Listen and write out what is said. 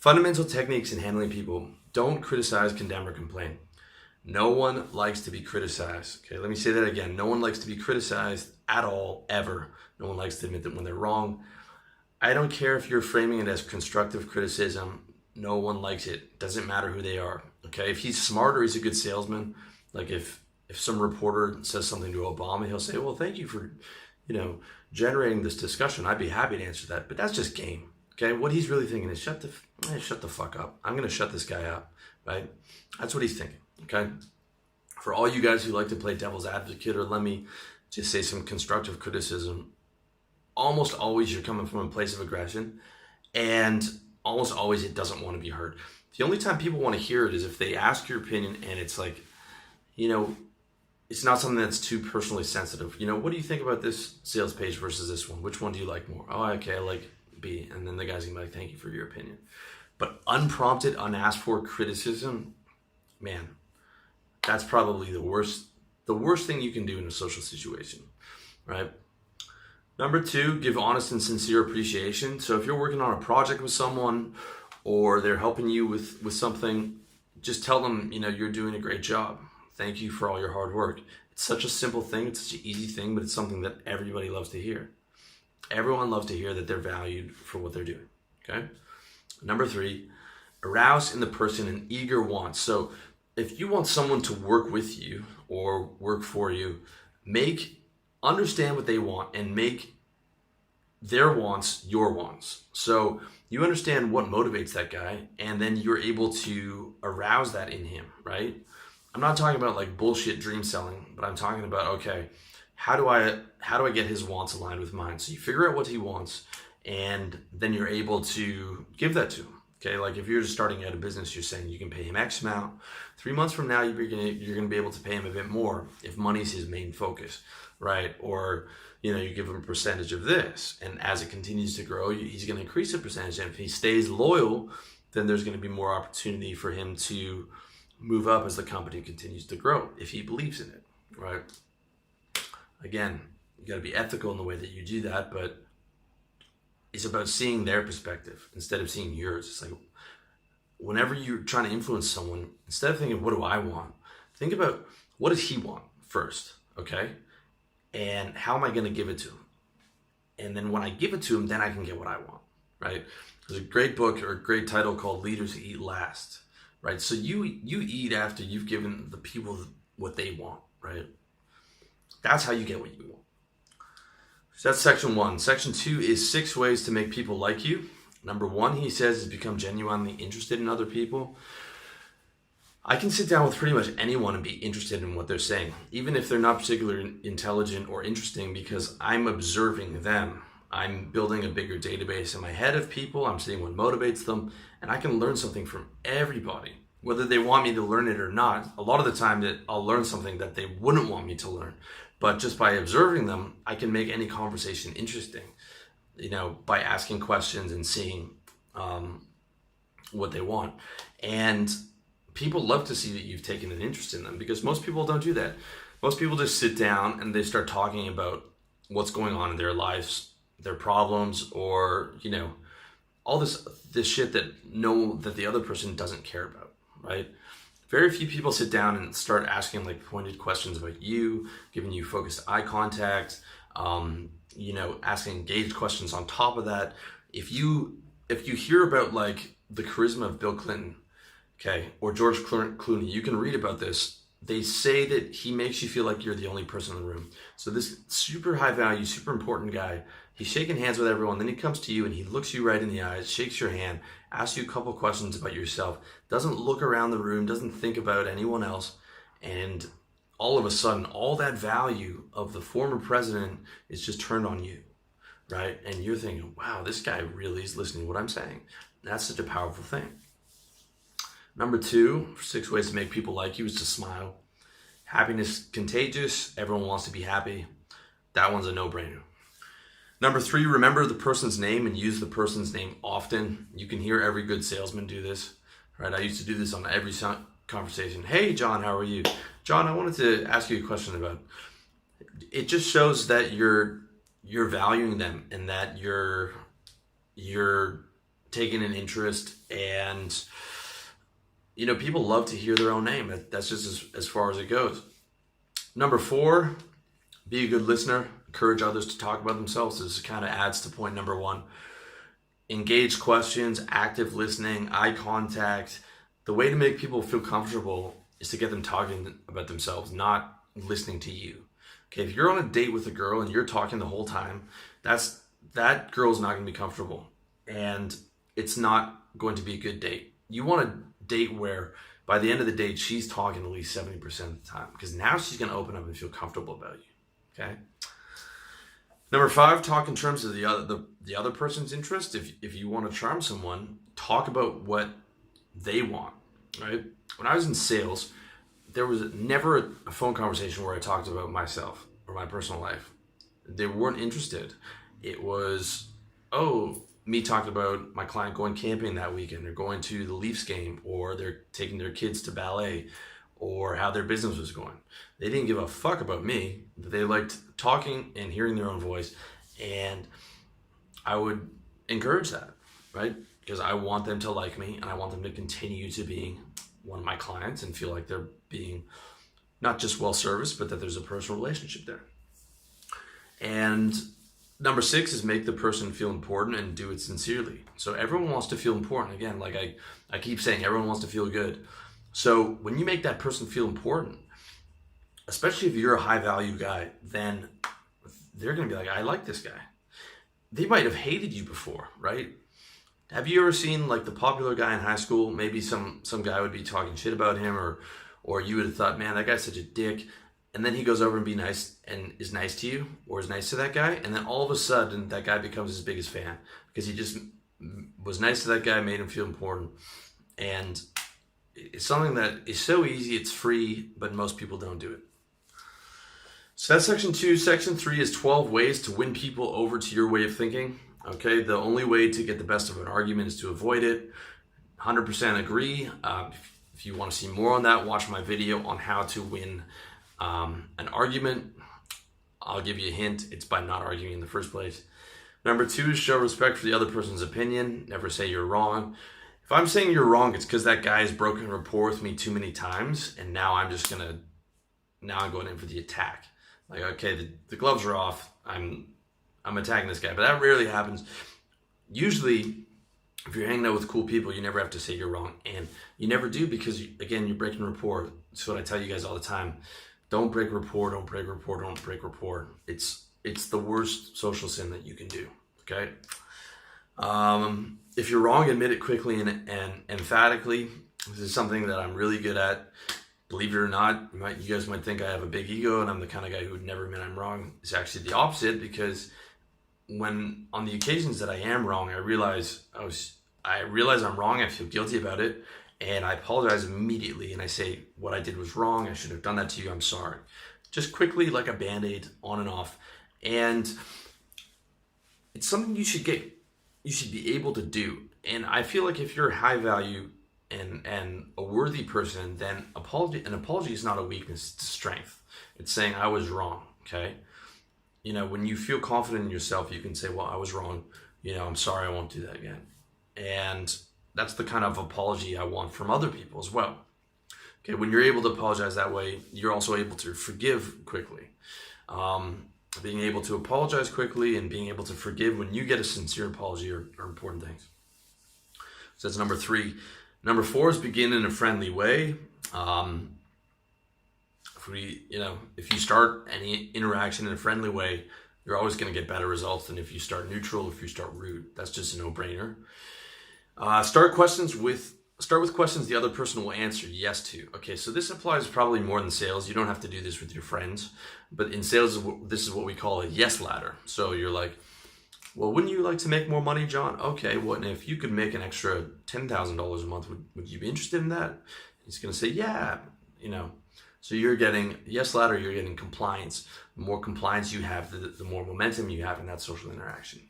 Fundamental techniques in handling people. Don't criticize, condemn, or complain. No one likes to be criticized. Okay, let me say that again. No one likes to be criticized at all, ever. No one likes to admit that when they're wrong. I don't care if you're framing it as constructive criticism. No one likes it. Doesn't matter who they are. Okay, if he's smart or he's a good salesman, like if some reporter says something to Obama, he'll say, well, thank you for, generating this discussion. I'd be happy to answer that. But that's just game. Okay, what he's really thinking is shut the fuck up. I'm going to shut this guy up, right? That's what he's thinking, okay? For all you guys who like to play devil's advocate, or let me just say some constructive criticism, almost always you're coming from a place of aggression, and almost always it doesn't want to be heard. The only time people want to hear it is if they ask your opinion and it's like, it's not something that's too personally sensitive. What do you think about this sales page versus this one? Which one do you like more? Oh, okay, I like B. And then the guy's gonna be like, thank you for your opinion. But unprompted, unasked for criticism, man, that's probably the worst thing you can do in a social situation, right? Number 2, give honest and sincere appreciation. So if you're working on a project with someone or they're helping you with something, just tell them, you're doing a great job. Thank you for all your hard work. It's such a simple thing. It's such an easy thing, but it's something that everybody loves to hear. Everyone loves to hear that they're valued for what they're doing, okay? Number 3, arouse in the person an eager want. So if you want someone to work with you or work for you, understand what they want and make their wants your wants. So you understand what motivates that guy, and then you're able to arouse that in him, right? I'm not talking about like bullshit dream selling, but I'm talking about, okay, how do I get his wants aligned with mine? So you figure out what he wants, and then you're able to give that to him. Okay, like if you're just starting out a business, you're saying you can pay him X amount. 3 months from now, you're gonna be able to pay him a bit more if money's his main focus, right? Or you give him a percentage of this, and as it continues to grow, he's gonna increase the percentage. And if he stays loyal, then there's gonna be more opportunity for him to move up as the company continues to grow if he believes in it, right? Again, you got to be ethical in the way that you do that, but it's about seeing their perspective instead of seeing yours. It's like whenever you're trying to influence someone, instead of thinking, what do I want? Think about what does he want first, okay? And how am I going to give it to him? And then when I give it to him, then I can get what I want, right? There's a great book or a great title called Leaders Eat Last, right? So you eat after you've given the people what they want, right? That's how you get what you want. So that's section 1. Section 2 is 6 ways to make people like you. Number 1, he says, is become genuinely interested in other people. I can sit down with pretty much anyone and be interested in what they're saying, even if they're not particularly intelligent or interesting, because I'm observing them. I'm building a bigger database in my head of people. I'm seeing what motivates them, and I can learn something from everybody, whether they want me to learn it or not. A lot of the time that I'll learn something that they wouldn't want me to learn. But just by observing them, I can make any conversation interesting, by asking questions and seeing what they want. And people love to see that you've taken an interest in them, because most people don't do that. Most people just sit down and they start talking about what's going on in their lives, their problems, or, all this shit that the other person doesn't care about, right? Very few people sit down and start asking like pointed questions about you, giving you focused eye contact, asking engaged questions on top of that. If you hear about like the charisma of Bill Clinton, okay, or George Clooney, you can read about this. They say that he makes you feel like you're the only person in the room. So this super high value, super important guy, he's shaking hands with everyone. Then he comes to you and he looks you right in the eyes, shakes your hand, asks you a couple questions about yourself, doesn't look around the room, doesn't think about anyone else. And all of a sudden, all that value of the former president is just turned on you, right? And you're thinking, wow, this guy really is listening to what I'm saying. That's such a powerful thing. Number 2, 6 ways to make people like you is to smile. Happiness contagious. Everyone wants to be happy. That one's a no-brainer. Number 3, remember the person's name and use the person's name often. You can hear every good salesman do this, right? I used to do this on every conversation. Hey, John, how are you? John, I wanted to ask you a question about. It just shows that you're valuing them and that you're taking an interest, and people love to hear their own name. That's just as far as it goes. Number 4, be a good listener. Encourage others to talk about themselves. This kind of adds to point number 1. Engage questions, active listening, eye contact. The way to make people feel comfortable is to get them talking about themselves, not listening to you. Okay, if you're on a date with a girl and you're talking the whole time, that girl's not going to be comfortable, and it's not going to be a good date. You want a date where by the end of the date, she's talking at least 70% of the time, because now she's going to open up and feel comfortable about you. Okay. Number 5, talk in terms of the other person's interest. If you want to charm someone, talk about what they want. Right. When I was in sales, there was never a phone conversation where I talked about myself or my personal life. They weren't interested. It was, me talking about my client going camping that weekend, or going to the Leafs game, or they're taking their kids to ballet, or how their business was going. They didn't give a fuck about me. They liked talking and hearing their own voice. And I would encourage that, right? Because I want them to like me, and I want them to continue to being one of my clients and feel like they're being not just well serviced, but that there's a personal relationship there. And number 6 is make the person feel important and do it sincerely. So everyone wants to feel important. Again, like I keep saying, everyone wants to feel good. So when you make that person feel important, especially if you're a high value guy, then they're going to be like, I like this guy. They might have hated you before, right? Have you ever seen like the popular guy in high school? Maybe some guy would be talking shit about him, or you would have thought, man, that guy's such a dick. And then he goes over and be nice and is nice to you, or is nice to that guy. And then all of a sudden that guy becomes his biggest fan because he just was nice to that guy, made him feel important. And it's something that is so easy, it's free, but most people don't do it. So that's section 2. Section 3 is 12 ways to win people over to your way of thinking. Okay, the only way to get the best of an argument is to avoid it. 100% agree. If you want to see more on that, watch my video on how to win an argument. I'll give you a hint. It's by not arguing in the first place. Number 2 is show respect for the other person's opinion. Never say you're wrong. If I'm saying you're wrong, it's because that guy has broken rapport with me too many times, and now I'm going in for the attack. Like, okay, the gloves are off. I'm attacking this guy, but that rarely happens. Usually, if you're hanging out with cool people, you never have to say you're wrong, and you never do because, again, you're breaking rapport. That's what I tell you guys all the time. Don't break rapport. Don't break rapport. Don't break rapport. It's the worst social sin that you can do. Okay. If you're wrong, admit it quickly and emphatically. This is something that I'm really good at. Believe it or not, you guys might think I have a big ego and I'm the kind of guy who would never admit I'm wrong. It's actually the opposite, because when on the occasions that I am wrong, I realize I'm wrong. I feel guilty about it, and I apologize immediately. And I say what I did was wrong. I should have done that to you. I'm sorry. Just quickly, like a Band-Aid, on and off. And it's something you should be able to do. And I feel like if you're high value and a worthy person, then an apology is not a weakness, it's a strength. It's saying I was wrong. Okay. When you feel confident in yourself, you can say, well, I was wrong. I'm sorry, I won't do that again. And that's the kind of apology I want from other people as well. Okay. When you're able to apologize that way, you're also able to forgive quickly. Being able to apologize quickly and being able to forgive when you get a sincere apology are important things. So that's number 3. Number 4 is begin in a friendly way. If you start any interaction in a friendly way, you're always going to get better results than if you start neutral, if you start rude. That's just a no-brainer. Start with questions the other person will answer yes to. Okay, so this applies probably more than sales. You don't have to do this with your friends, but in sales, this is what we call a yes ladder. So you're like, well, wouldn't you like to make more money, John? Okay, well, if you could make an extra $10,000 a month, would you be interested in that? He's going to say, yeah, So you're getting yes ladder, you're getting compliance. The more compliance you have, the more momentum you have in that social interaction.